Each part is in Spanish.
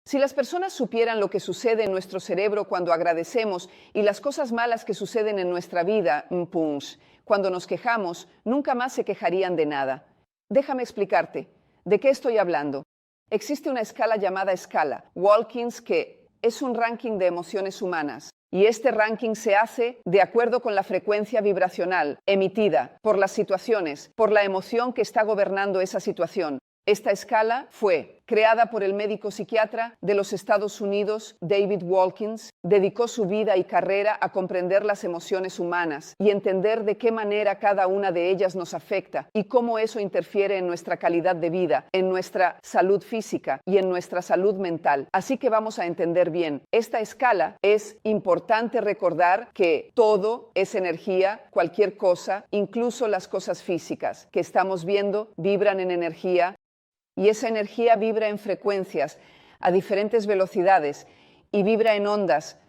Si las personas supieran lo que sucede en nuestro cerebro cuando agradecemos y las cosas malas que suceden en nuestra vida, cuando nos quejamos, nunca más se quejarían de nada. Déjame explicarte. ¿De qué estoy hablando? Existe una escala llamada escala Wilkins que es un ranking de emociones humanas. Y este ranking se hace de acuerdo con la frecuencia vibracional emitida por las situaciones, por la emoción que está gobernando esa situación. Esta escala fue creada por el médico psiquiatra de los Estados Unidos, David Wilkins. Dedicó su vida y carrera a comprender las emociones humanas y entender de qué manera cada una de ellas nos afecta y cómo eso interfiere en nuestra calidad de vida, en nuestra salud física y en nuestra salud mental. Así que vamos a entender bien. Esta escala es importante recordar que todo es energía, cualquier cosa, incluso las cosas físicas que estamos viendo, vibran en energía. Y esa energía vibra en frecuencias a diferentes velocidades y vibra en ondas.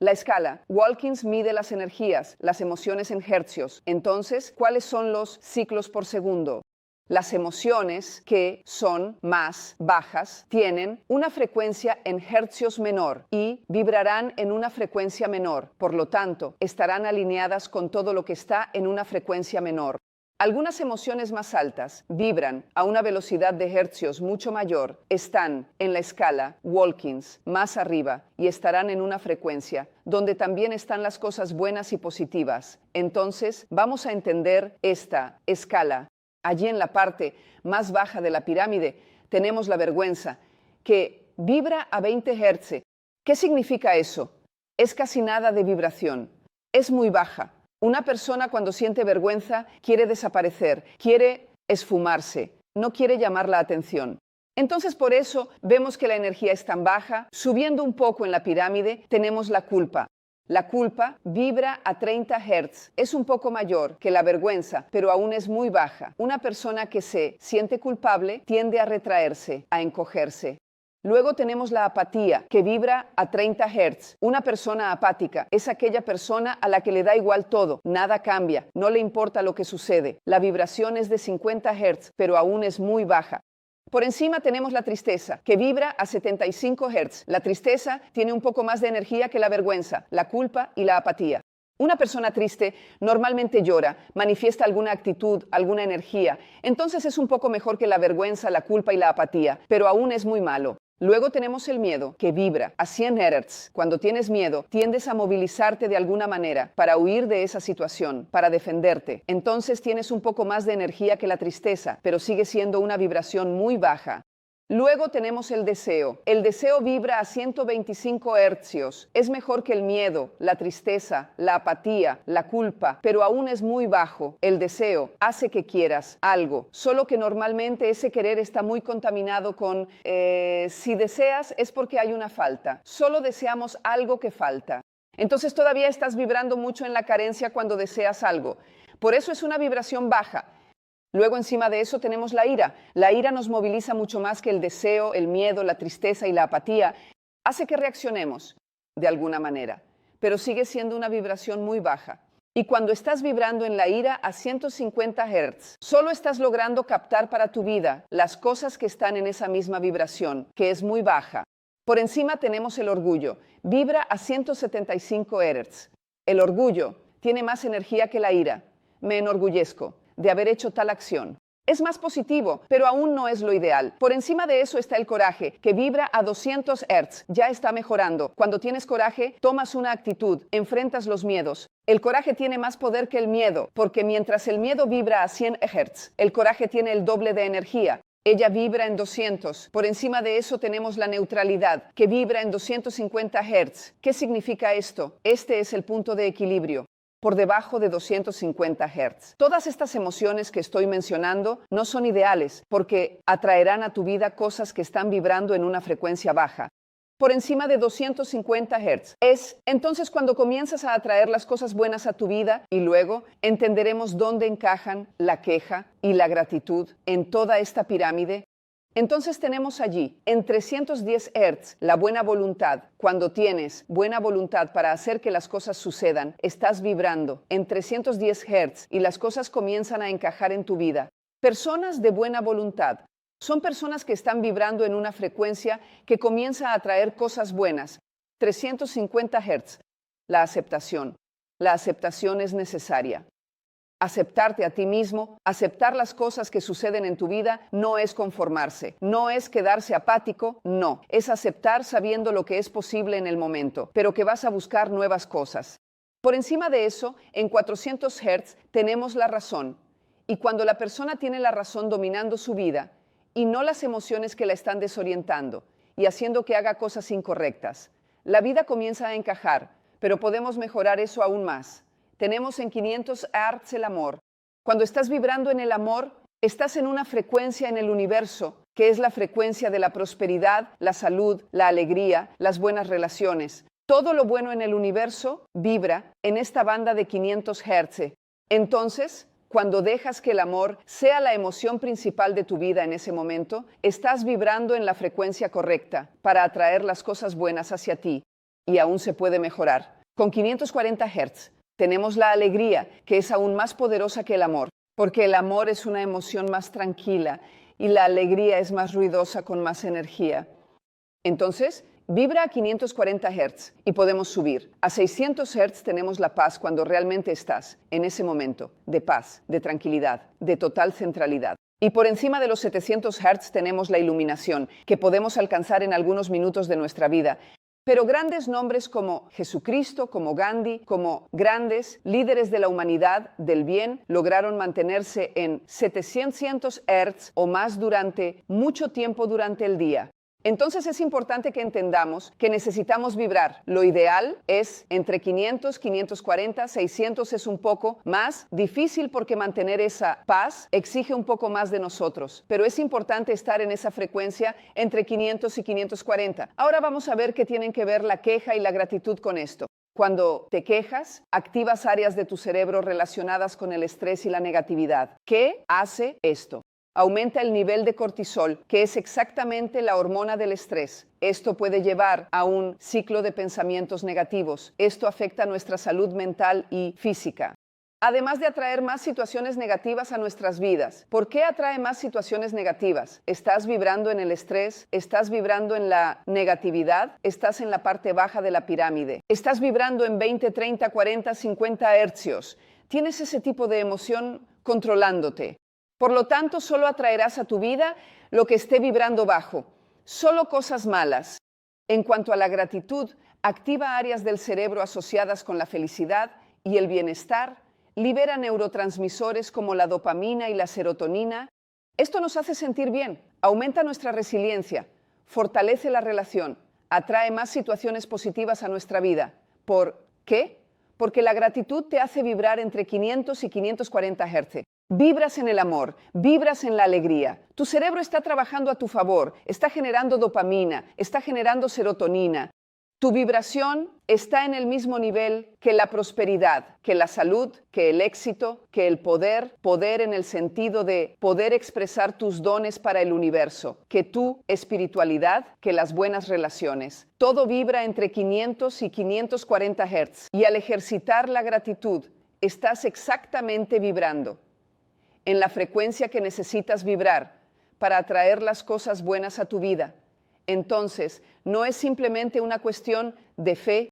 La escala Wilkins mide las energías, las emociones en hercios. Entonces, ¿cuáles son los ciclos por segundo? Las emociones que son más bajas tienen una frecuencia en hercios menor y vibrarán en una frecuencia menor. Por lo tanto, estarán alineadas con todo lo que está en una frecuencia menor. Algunas emociones más altas vibran a una velocidad de hercios mucho mayor, están en la escala Wilkins más arriba y estarán en una frecuencia donde también están las cosas buenas y positivas. Entonces, vamos a entender esta escala. Allí en la parte más baja de la pirámide tenemos la vergüenza, que vibra a 20 Hz. ¿Qué significa eso? Es casi nada de vibración. Es muy baja. Una persona cuando siente vergüenza quiere desaparecer, quiere esfumarse, no quiere llamar la atención. Entonces por eso vemos que la energía es tan baja. Subiendo un poco en la pirámide tenemos la culpa. La culpa vibra a 30 Hz. Es un poco mayor que la vergüenza, pero aún es muy baja. Una persona que se siente culpable tiende a retraerse, a encogerse. Luego tenemos la apatía, que vibra a 30 Hz. Una persona apática es aquella persona a la que le da igual todo, nada cambia, no le importa lo que sucede. La vibración es de 50 Hz, pero aún es muy baja. Por encima tenemos la tristeza, que vibra a 75 Hz. La tristeza tiene un poco más de energía que la vergüenza, la culpa y la apatía. Una persona triste normalmente llora, manifiesta alguna actitud, alguna energía. Entonces es un poco mejor que la vergüenza, la culpa y la apatía, pero aún es muy malo. Luego tenemos el miedo, que vibra a 100 Hz. Cuando tienes miedo, tiendes a movilizarte de alguna manera para huir de esa situación, para defenderte. Entonces tienes un poco más de energía que la tristeza, pero sigue siendo una vibración muy baja. Luego tenemos el deseo. El deseo vibra a 125 hercios. Es mejor que el miedo, la tristeza, la apatía, la culpa, pero aún es muy bajo. El deseo hace que quieras algo, solo que normalmente ese querer está muy contaminado con si deseas es porque hay una falta. Solo deseamos algo que falta. Entonces todavía estás vibrando mucho en la carencia cuando deseas algo. Por eso es una vibración baja. Luego encima de eso tenemos la ira. La ira nos moviliza mucho más que el deseo, el miedo, la tristeza y la apatía. Hace que reaccionemos de alguna manera, pero sigue siendo una vibración muy baja. Y cuando estás vibrando en la ira a 150 Hz, solo estás logrando captar para tu vida las cosas que están en esa misma vibración, que es muy baja. Por encima tenemos el orgullo. Vibra a 175 Hz. El orgullo tiene más energía que la ira. Me enorgullezco de haber hecho tal acción. Es más positivo, pero aún no es lo ideal. Por encima de eso está el coraje, que vibra a 200 Hz. Ya está mejorando. Cuando tienes coraje, tomas una actitud, enfrentas los miedos. El coraje tiene más poder que el miedo, porque mientras el miedo vibra a 100 Hz, el coraje tiene el doble de energía. Ella vibra en 200. Por encima de eso tenemos la neutralidad, que vibra en 250 Hz. ¿Qué significa esto? Este es el punto de equilibrio. Por debajo de 250 Hz. Todas estas emociones que estoy mencionando no son ideales porque atraerán a tu vida cosas que están vibrando en una frecuencia baja. Por encima de 250 Hz. Es entonces cuando comienzas a atraer las cosas buenas a tu vida y luego entenderemos dónde encajan la queja y la gratitud en toda esta pirámide. Entonces tenemos allí, en 310 Hz, la buena voluntad. Cuando tienes buena voluntad para hacer que las cosas sucedan, estás vibrando en 310 Hz y las cosas comienzan a encajar en tu vida. Personas de buena voluntad Son personas que están vibrando en una frecuencia que comienza a atraer cosas buenas. 350 Hz. La aceptación. La aceptación es necesaria. Aceptarte a ti mismo, aceptar las cosas que suceden en tu vida, no es conformarse, no es quedarse apático, no. Es aceptar sabiendo lo que es posible en el momento, pero que vas a buscar nuevas cosas. Por encima de eso, en 400 Hz tenemos la razón. Y cuando la persona tiene la razón dominando su vida, y no las emociones que la están desorientando y haciendo que haga cosas incorrectas, la vida comienza a encajar, pero podemos mejorar eso aún más. Tenemos en 500 Hz el amor. Cuando estás vibrando en el amor, estás en una frecuencia en el universo, que es la frecuencia de la prosperidad, la salud, la alegría, las buenas relaciones. Todo lo bueno en el universo vibra en esta banda de 500 Hz. Entonces, cuando dejas que el amor sea la emoción principal de tu vida en ese momento, estás vibrando en la frecuencia correcta para atraer las cosas buenas hacia ti. Y aún se puede mejorar. Con 540 Hz. Tenemos la alegría, que es aún más poderosa que el amor, porque el amor es una emoción más tranquila y la alegría es más ruidosa con más energía. Entonces, vibra a 540 Hz y podemos subir. A 600 Hz tenemos la paz cuando realmente estás en ese momento de paz, de tranquilidad, de total centralidad. Y por encima de los 700 Hz tenemos la iluminación, que podemos alcanzar en algunos minutos de nuestra vida. Pero grandes nombres como Jesucristo, como Gandhi, como grandes líderes de la humanidad, del bien, lograron mantenerse en 700 Hz o más durante mucho tiempo durante el día. Entonces es importante que entendamos que necesitamos vibrar. Lo ideal es entre 500, 540, 600 es un poco más difícil porque mantener esa paz exige un poco más de nosotros. Pero es importante estar en esa frecuencia entre 500 y 540. Ahora vamos a ver qué tienen que ver la queja y la gratitud con esto. Cuando te quejas, activas áreas de tu cerebro relacionadas con el estrés y la negatividad. ¿Qué hace esto? Aumenta el nivel de cortisol, que es exactamente la hormona del estrés. Esto puede llevar a un ciclo de pensamientos negativos. Esto afecta nuestra salud mental y física. Además de atraer más situaciones negativas a nuestras vidas. ¿Por qué atrae más situaciones negativas? ¿Estás vibrando en el estrés? ¿Estás vibrando en la negatividad? ¿Estás en la parte baja de la pirámide? ¿Estás vibrando en 20, 30, 40, 50 hercios? ¿Tienes ese tipo de emoción controlándote? Por lo tanto, solo atraerás a tu vida lo que esté vibrando bajo, solo cosas malas. En cuanto a la gratitud, activa áreas del cerebro asociadas con la felicidad y el bienestar, libera neurotransmisores como la dopamina y la serotonina. Esto nos hace sentir bien, aumenta nuestra resiliencia, fortalece la relación, atrae más situaciones positivas a nuestra vida. ¿Por qué? Porque la gratitud te hace vibrar entre 500 y 540 Hz. Vibras en el amor, vibras en la alegría. Tu cerebro está trabajando a tu favor, está generando dopamina, está generando serotonina. Tu vibración está en el mismo nivel que la prosperidad, que la salud, que el éxito, que el poder. Poder en el sentido de poder expresar tus dones para el universo, que tu espiritualidad, que las buenas relaciones. Todo vibra entre 500 y 540 Hz. Y al ejercitar la gratitud, estás exactamente vibrando en la frecuencia que necesitas vibrar para atraer las cosas buenas a tu vida. Entonces, no es simplemente una cuestión de fe.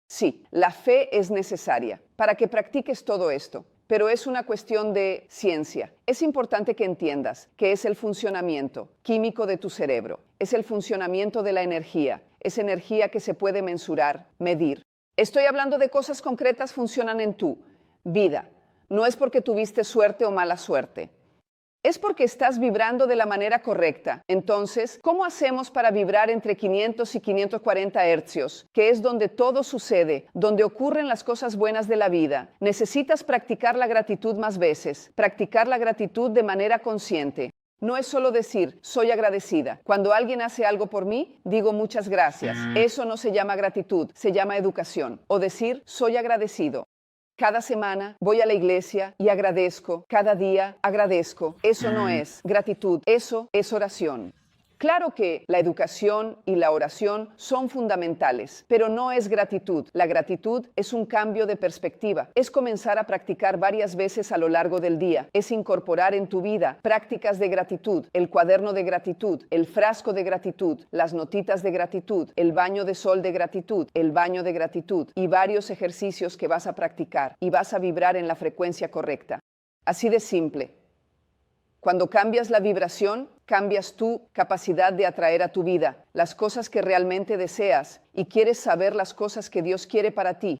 Sí, la fe es necesaria para que practiques todo esto, pero es una cuestión de ciencia. Es importante que entiendas que es el funcionamiento químico de tu cerebro, es el funcionamiento de la energía, es energía que se puede mensurar, medir. Estoy hablando de cosas concretas funcionan en tu vida. No es porque tuviste suerte o mala suerte. Es porque estás vibrando de la manera correcta. Entonces, ¿cómo hacemos para vibrar entre 500 y 540 hercios? Que es donde todo sucede, donde ocurren las cosas buenas de la vida. Necesitas practicar la gratitud más veces, practicar la gratitud de manera consciente. No es solo decir, soy agradecida. Cuando alguien hace algo por mí, digo muchas gracias. Eso no se llama gratitud, se llama educación. O decir, soy agradecido. Cada semana voy a la iglesia y agradezco. Cada día agradezco. Eso no es gratitud, eso es oración. Claro que la educación y la oración son fundamentales, pero no es gratitud. La gratitud es un cambio de perspectiva. Es comenzar a practicar varias veces a lo largo del día. Es incorporar en tu vida prácticas de gratitud, el cuaderno de gratitud, el frasco de gratitud, las notitas de gratitud, el baño de sol de gratitud, el baño de gratitud y varios ejercicios que vas a practicar y vas a vibrar en la frecuencia correcta. Así de simple. Cuando cambias la vibración, cambias tu capacidad de atraer a tu vida las cosas que realmente deseas y quieres saber las cosas que Dios quiere para ti.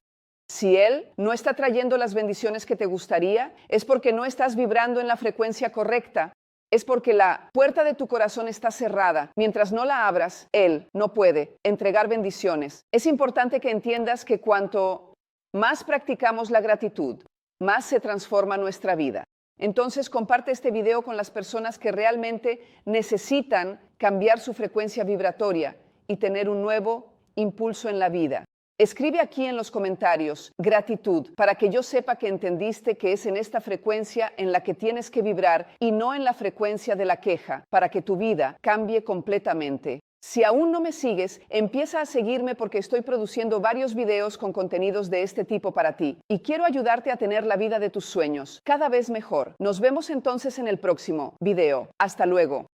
Si Él no está trayendo las bendiciones que te gustaría, es porque no estás vibrando en la frecuencia correcta. Es porque la puerta de tu corazón está cerrada. Mientras no la abras, Él no puede entregar bendiciones. Es importante que entiendas que cuanto más practicamos la gratitud, más se transforma nuestra vida. Entonces comparte este video con las personas que realmente necesitan cambiar su frecuencia vibratoria y tener un nuevo impulso en la vida. Escribe aquí en los comentarios gratitud para que yo sepa que entendiste que es en esta frecuencia en la que tienes que vibrar y no en la frecuencia de la queja para que tu vida cambie completamente. Si aún no me sigues, empieza a seguirme porque estoy produciendo varios videos con contenidos de este tipo para ti y quiero ayudarte a tener la vida de tus sueños cada vez mejor. Nos vemos entonces en el próximo video. Hasta luego.